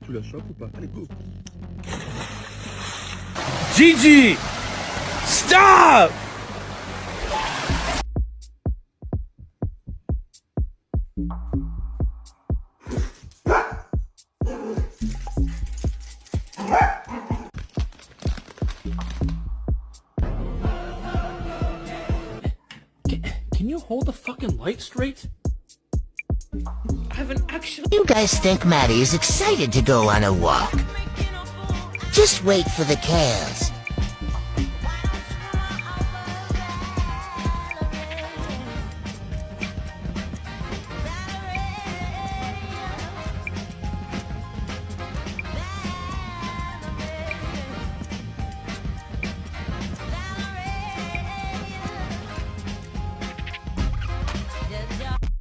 Tu la chopes ou pas? Allez, go! Gigi! Stop! Can you hold the fucking light straight? I haven't actually. You guys think Maddie is excited to go on a walk? Just wait for the chaos.